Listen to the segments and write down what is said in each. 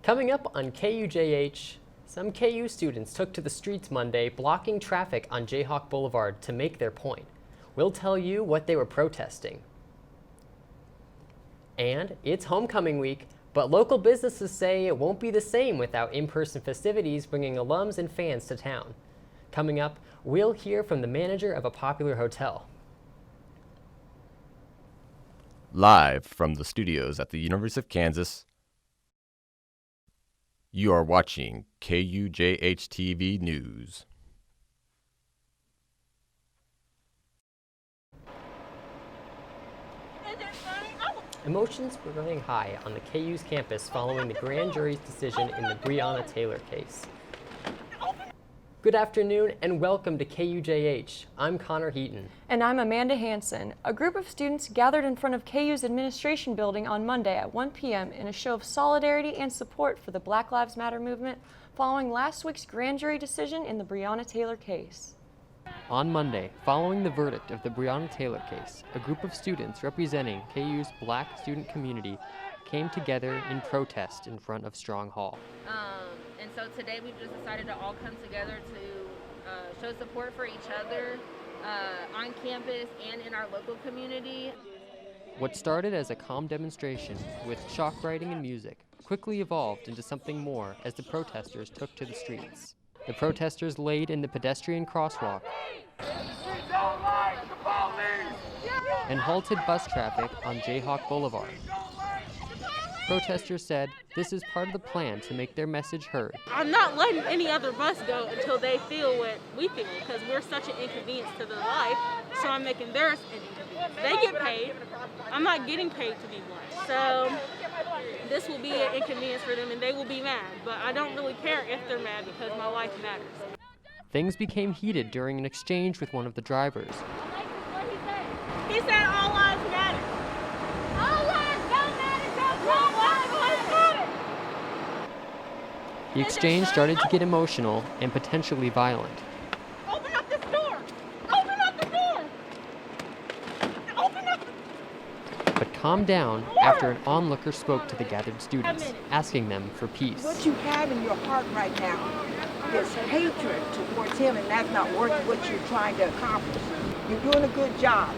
Coming up on KUJH, some KU students took to the streets Monday, blocking traffic on Jayhawk Boulevard to make their point. We'll tell you what they were protesting. And it's homecoming week, but local businesses say it won't be the same without in-person festivities bringing alums and fans to town. Coming up, we'll hear from the manager of a popular hotel. Live from the studios at the University of Kansas, you are watching KUJH-TV News. Emotions were running high on the KU's campus following the grand jury's decision in the Breonna Taylor case. Good afternoon and welcome to KUJH. I'm Connor Heaton. And I'm Amanda Hansen. A group of students gathered in front of KU's administration building on Monday at 1 p.m. in a show of solidarity and support for the Black Lives Matter movement following last week's grand jury decision in the Breonna Taylor case. On Monday, following the verdict of the Breonna Taylor case, a group of students representing KU's Black student community came together in protest in front of Strong Hall. And so today we've just decided to all come together to show support for each other on campus and in our local community. What started as a calm demonstration with chalk writing and music quickly evolved into something more as the protesters took to the streets. The protesters laid in the pedestrian crosswalk and halted bus traffic on Jayhawk Boulevard. Protesters said this is part of the plan to make their message heard. I'm not letting any other bus go until they feel what we feel, because we're such an inconvenience to their life, so I'm making theirs an inconvenience. They get paid. I'm not getting paid to be one. So this will be an inconvenience for them and they will be mad, but I don't really care if they're mad because my life matters. Things became heated during an exchange with one of the drivers. He said all lives matter. All lives don't matter. All lives matter. The exchange started to get emotional and potentially violent. Open up this door. Open up the door. Open up. But calmed down after an onlooker spoke to the gathered students, asking them for peace. What you have in your heart right now is hatred towards him, and that's not worth what you're trying to accomplish. You're doing a good job.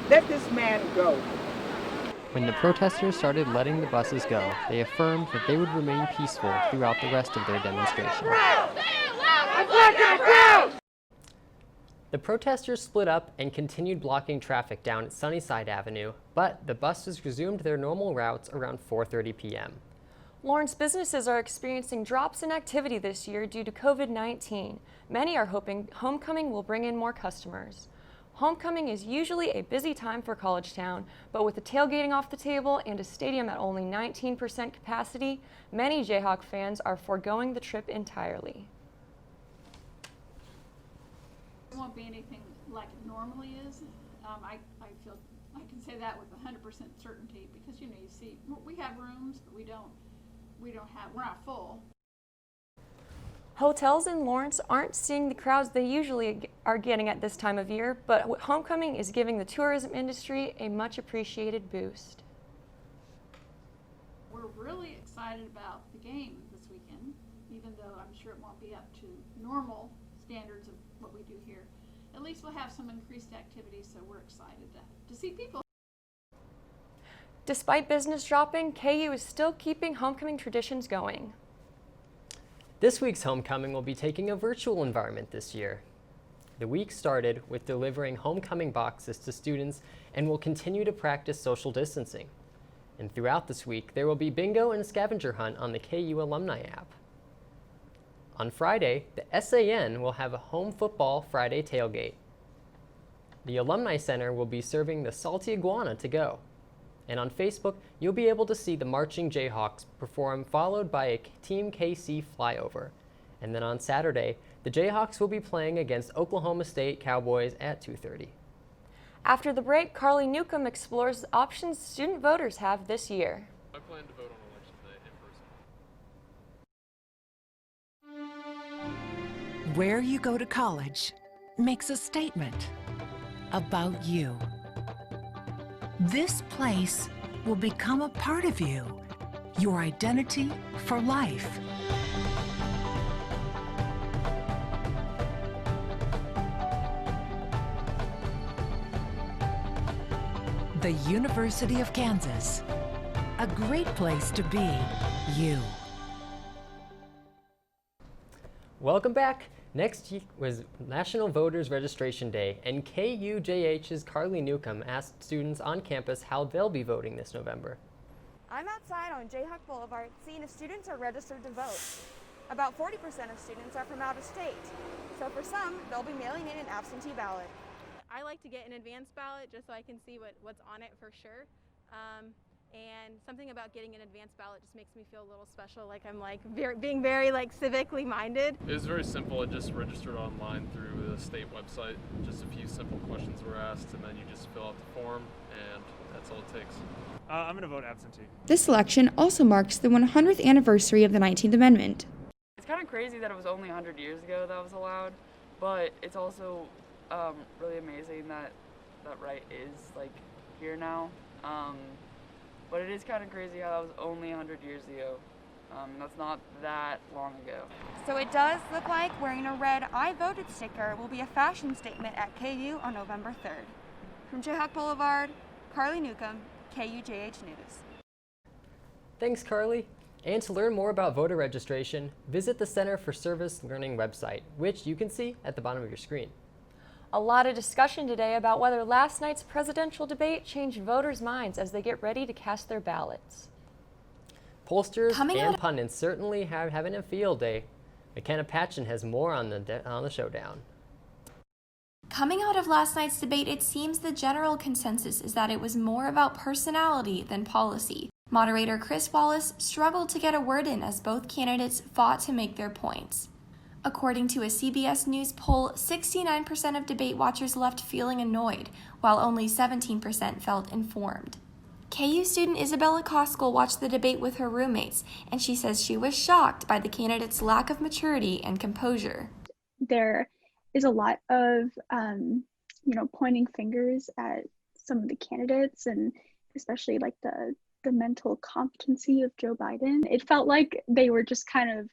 Let this man go. When the protesters started letting the buses go, they affirmed that they would remain peaceful throughout the rest of their demonstration. The protesters split up and continued blocking traffic down at Sunnyside Avenue, but the buses resumed their normal routes around 4:30 p.m. Lawrence businesses are experiencing drops in activity this year due to COVID-19. Many are hoping homecoming will bring in more customers. Homecoming is usually a busy time for College Town, but with the tailgating off the table and a stadium at only 19% capacity, many Jayhawk fans are foregoing the trip entirely. It won't be anything like it normally is. I feel I can say that with 100% certainty because you see we have rooms, but we're not full. Hotels in Lawrence aren't seeing the crowds they usually are getting at this time of year, but homecoming is giving the tourism industry a much appreciated boost. We're really excited about the game this weekend, even though I'm sure it won't be up to normal standards of what we do here. At least we'll have some increased activity, so we're excited to see people. Despite business dropping, KU is still keeping homecoming traditions going. This week's homecoming will be taking a virtual environment this year. The week started with delivering homecoming boxes to students and will continue to practice social distancing. And throughout this week, there will be bingo and scavenger hunt on the KU alumni app. On Friday, the SAN will have a home football Friday tailgate. The Alumni Center will be serving the salty iguana to go. And on Facebook, you'll be able to see the Marching Jayhawks perform, followed by a Team KC flyover. And then on Saturday, the Jayhawks will be playing against Oklahoma State Cowboys at 2:30. After the break, Carly Newcomb explores the options student voters have this year. I plan to vote on election day in person. Where you go to college makes a statement about you. This place will become a part of you. your identity for life. The University of Kansas. A great place to be you. Welcome back. Next week was National Voters Registration Day, and KUJH's Carly Newcomb asked students on campus how they'll be voting this November. I'm outside on Jayhawk Boulevard seeing if students are registered to vote. About 40% of students are from out of state, so for some, they'll be mailing in an absentee ballot. I like to get an advance ballot just so I can see what's on it for sure. And something about getting an advance ballot just makes me feel a little special, like I'm being very civically minded. It was very simple. I just registered online through the state website. Just a few simple questions were asked, and then you just fill out the form, and that's all it takes. I'm going to vote absentee. This election also marks the 100th anniversary of the 19th Amendment. It's kind of crazy that it was only 100 years ago that was allowed, but it's also really amazing that that right is here now. But it is kind of crazy how that was only 100 years ago. That's not that long ago. So it does look like wearing a red I voted sticker will be a fashion statement at KU on November 3rd. From Jayhawk Boulevard, Carly Newcomb, KUJH News. Thanks, Carly. And to learn more about voter registration, visit the Center for Service Learning website, which you can see at the bottom of your screen. A lot of discussion today about whether last night's presidential debate changed voters' minds as they get ready to cast their ballots. Pollsters and pundits certainly having a field day. McKenna Patchen has more on the showdown. Coming out of last night's debate, it seems the general consensus is that it was more about personality than policy. Moderator Chris Wallace struggled to get a word in as both candidates fought to make their points. According to a CBS News poll, 69% of debate watchers left feeling annoyed, while only 17% felt informed. KU student Isabella Koskell watched the debate with her roommates, and she says she was shocked by the candidates' lack of maturity and composure. There is a lot of, pointing fingers at some of the candidates, and especially the mental competency of Joe Biden. It felt like they were just kind of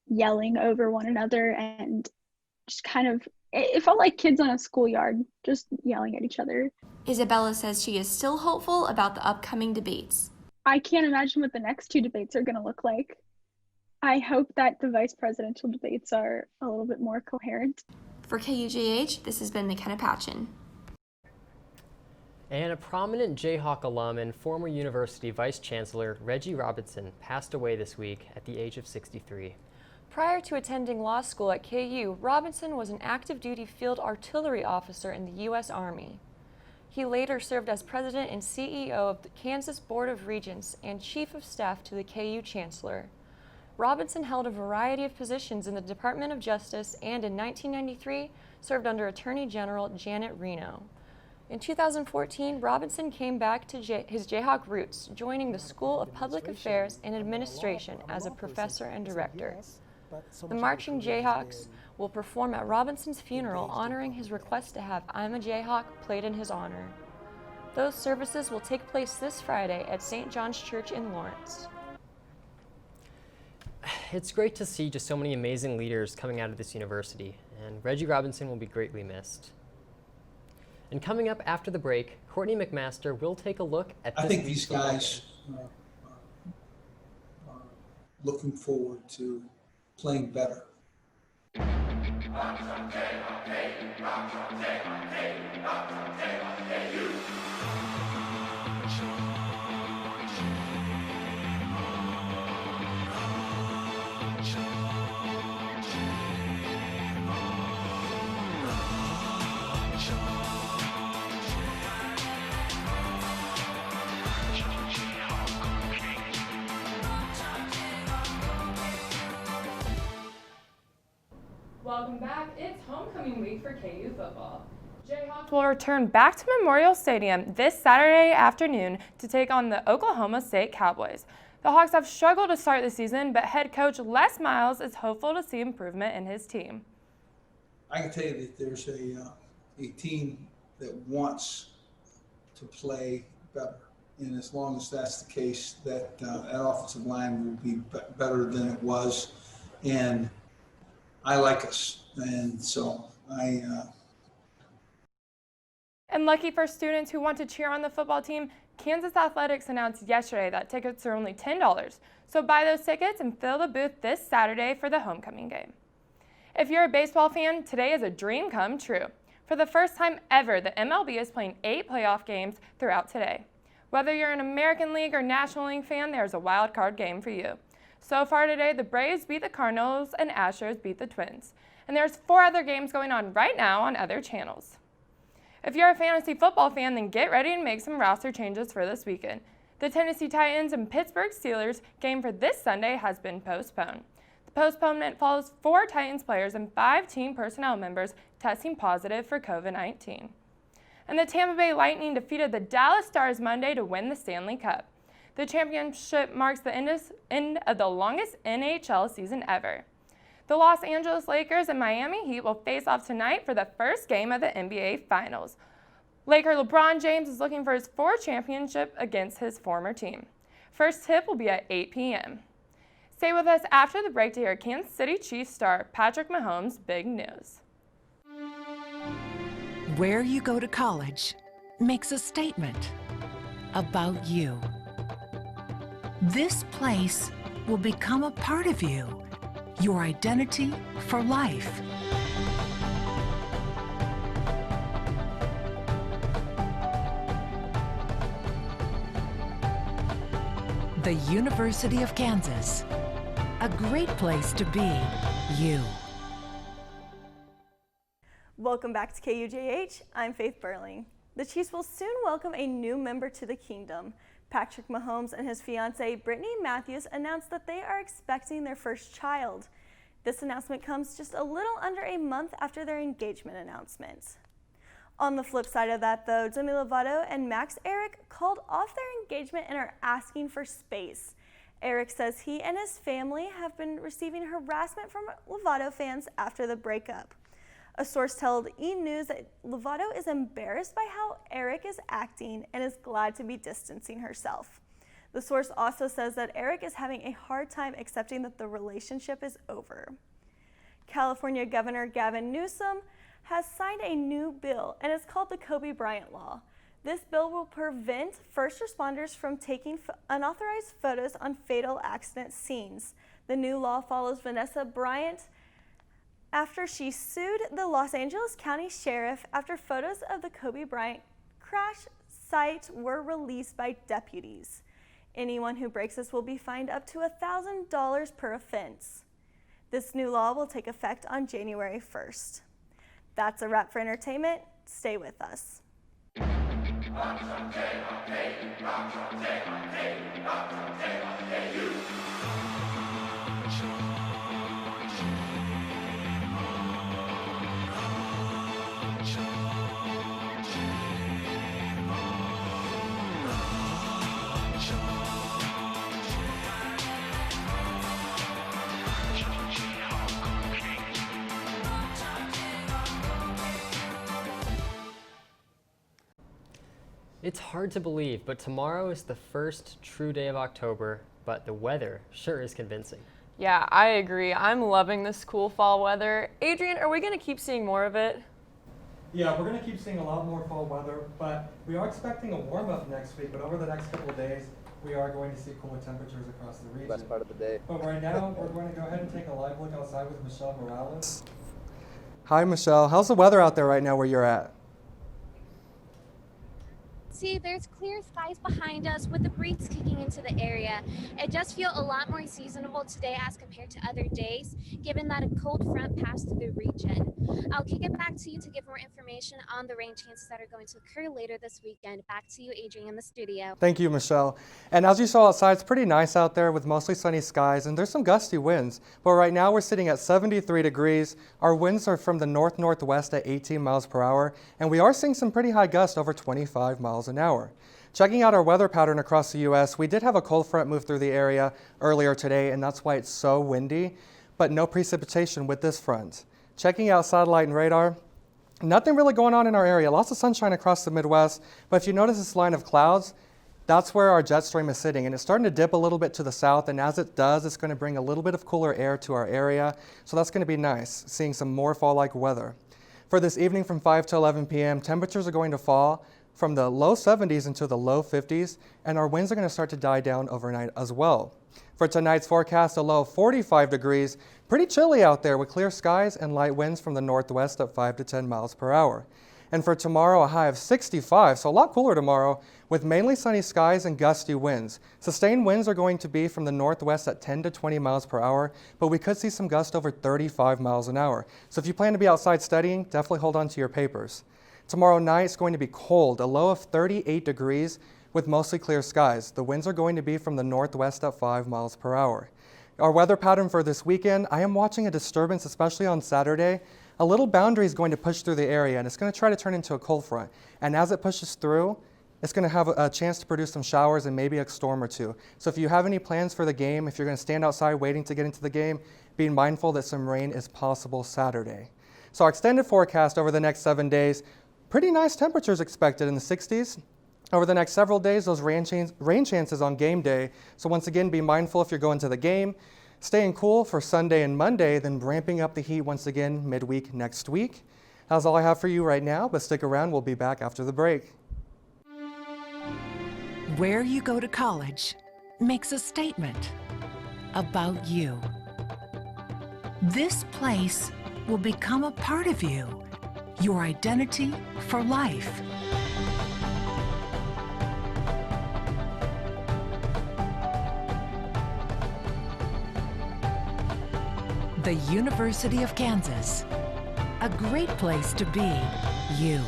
yelling over one another and just it felt like kids on a schoolyard just yelling at each other. Isabella says she is still hopeful about the upcoming debates. I can't imagine what the next two debates are going to look like. I hope that the vice presidential debates are a little bit more coherent. For KUJH, this has been McKenna Patchen. And a prominent Jayhawk alum and former university vice chancellor, Reggie Robinson, passed away this week at the age of 63. Prior to attending law school at KU, Robinson was an active duty field artillery officer in the U.S. Army. He later served as president and CEO of the Kansas Board of Regents and chief of staff to the KU chancellor. Robinson held a variety of positions in the Department of Justice and in 1993 served under Attorney General Janet Reno. In 2014, Robinson came back to his Jayhawk roots, joining the School of Public Affairs and Administration as a professor and director. The Marching Jayhawks will perform at Robinson's funeral, honoring his request to have I'm a Jayhawk played in his honor. Those services will take place this Friday at St. John's Church in Lawrence. It's great to see just so many amazing leaders coming out of this university, and Reggie Robinson will be greatly missed. And coming up after the break, Courtney McMaster will take a look at this. I think these guys are looking forward to playing better. Welcome back. It's homecoming week for KU football. Jayhawks will return back to Memorial Stadium this Saturday afternoon to take on the Oklahoma State Cowboys. The Hawks have struggled to start the season, but head coach Les Miles is hopeful to see improvement in his team. I can tell you that there's a team that wants to play better. And as long as that's the case, that offensive line will be better than it was. And I like us. And so And lucky for students who want to cheer on the football team, Kansas Athletics announced yesterday that tickets are only $10. So buy those tickets and fill the booth this Saturday for the homecoming game. If you're a baseball fan, today is a dream come true. For the first time ever, the MLB is playing 8 playoff games throughout today. Whether you're an American League or National League fan, there's a wild card game for you. So far today, the Braves beat the Cardinals and Astros beat the Twins. And there's 4 other games going on right now on other channels. If you're a fantasy football fan, then get ready to make some roster changes for this weekend. The Tennessee Titans and Pittsburgh Steelers game for this Sunday has been postponed. The postponement follows 4 Titans players and 5 team personnel members testing positive for COVID-19. And the Tampa Bay Lightning defeated the Dallas Stars Monday to win the Stanley Cup. The championship marks the end of the longest NHL season ever. The Los Angeles Lakers and Miami Heat will face off tonight for the first game of the NBA Finals. Laker LeBron James is looking for his 4th championship against his former team. First tip will be at 8 p.m. Stay with us after the break to hear Kansas City Chiefs star Patrick Mahomes' big news. Where you go to college makes a statement about you. This place will become a part of you, your identity for life. The University of Kansas, a great place to be you. Welcome back to KUJH. I'm Faith Burling. The Chiefs will soon welcome a new member to the kingdom. Patrick Mahomes and his fiancée Brittany Matthews announced that they are expecting their first child. This announcement comes just a little under a month after their engagement announcement. On the flip side of that, though, Demi Lovato and Max Eric called off their engagement and are asking for space. Eric says he and his family have been receiving harassment from Lovato fans after the breakup. A source told E! News that Lovato is embarrassed by how Eric is acting and is glad to be distancing herself. The source also says that Eric is having a hard time accepting that the relationship is over. California Governor Gavin Newsom has signed a new bill, and it's called the Kobe Bryant Law. This bill will prevent first responders from taking unauthorized photos on fatal accident scenes. The new law follows Vanessa Bryant after she sued the Los Angeles County Sheriff after photos of the Kobe Bryant crash site were released by deputies. Anyone who breaks this will be fined up to $1,000 per offense. This new law will take effect on January 1st. That's a wrap for entertainment. Stay with us. It's hard to believe, but tomorrow is the first true day of October, but the weather sure is convincing. Yeah, I agree. I'm loving this cool fall weather. Adrian, are we going to keep seeing more of it? Yeah, we're going to keep seeing a lot more fall weather, but we are expecting a warm up next week, but over the next couple of days, we are going to see cooler temperatures across the region. Best part of the day. But right now, we're going to go ahead and take a live look outside with Michelle Morales. Hi, Michelle. How's the weather out there right now where you're at? See, there's clear skies behind us with the breeze kicking into the area. It does feel a lot more seasonable today as compared to other days, given that a cold front passed through the region. I'll kick it back to you to give more information on the rain chances that are going to occur later this weekend. Back to you, Adrian, in the studio. Thank you, Michelle. And as you saw outside, it's pretty nice out there with mostly sunny skies, and there's some gusty winds. But right now we're sitting at 73 degrees. Our winds are from the north-northwest at 18 miles per hour, and we are seeing some pretty high gusts over 25 miles an hour. Checking out our weather pattern across the U.S., we did have a cold front move through the area earlier today, and that's why it's so windy, but no precipitation with this front. Checking out satellite and radar, nothing really going on in our area. Lots of sunshine across the Midwest, but if you notice this line of clouds, That's where our jet stream is sitting, and it's starting to dip a little bit to the south, and as it does, it's going to bring a little bit of cooler air to our area, so that's going to be nice, seeing some more fall-like weather. For this evening from 5 to 11 p.m., temperatures are going to fall from the low 70s into the low 50s, and our winds are going to start to die down overnight as well. For tonight's forecast, a low of 45 degrees, pretty chilly out there with clear skies and light winds from the northwest at 5 to 10 miles per hour. And for tomorrow, a high of 65, so a lot cooler tomorrow, with mainly sunny skies and gusty winds. Sustained winds are going to be from the northwest at 10 to 20 miles per hour, but we could see some gusts over 35 miles an hour. So if you plan to be outside studying, definitely hold on to your papers. Tomorrow night is going to be cold, a low of 38 degrees with mostly clear skies. The winds are going to be from the northwest at 5 miles per hour. Our weather pattern for this weekend, I am watching a disturbance, especially on Saturday. A little boundary is going to push through the area, and it's going to try to turn into a cold front. And as it pushes through, it's going to have a chance to produce some showers and maybe a storm or two. So if you have any plans for the game, if you're going to stand outside waiting to get into the game, be mindful that some rain is possible Saturday. So our extended forecast over the next 7 days, pretty nice temperatures expected in the 60s. Over the next several days, those rain chances on game day. So once again, be mindful if you're going to the game. Staying cool for Sunday and Monday, then ramping up the heat once again midweek next week. That's all I have for you right now, but stick around. We'll be back after the break. Where you go to college makes a statement about you. This place will become a part of you, your identity for life. The University of Kansas, a great place to be you.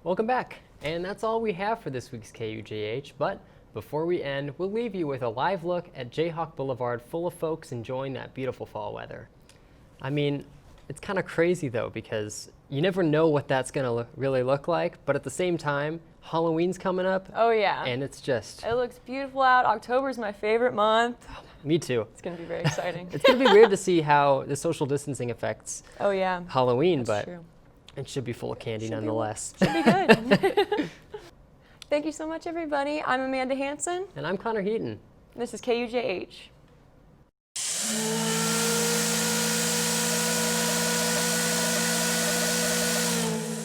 Welcome back, and that's all we have for this week's KUJH, but before we end, we'll leave you with a live look at Jayhawk Boulevard full of folks enjoying that beautiful fall weather. I mean, it's kind of crazy though, because you never know what that's gonna really look like, but at the same time, Halloween's coming up. Oh yeah. And it's just... It looks beautiful out. October's my favorite month. Me too. It's gonna be very exciting. It's gonna be weird to see how the social distancing affects Halloween, That's but true. It should be full of candy nonetheless. Should be good. Thank you so much, everybody. I'm Amanda Hansen. And I'm Connor Heaton. This is KUJH.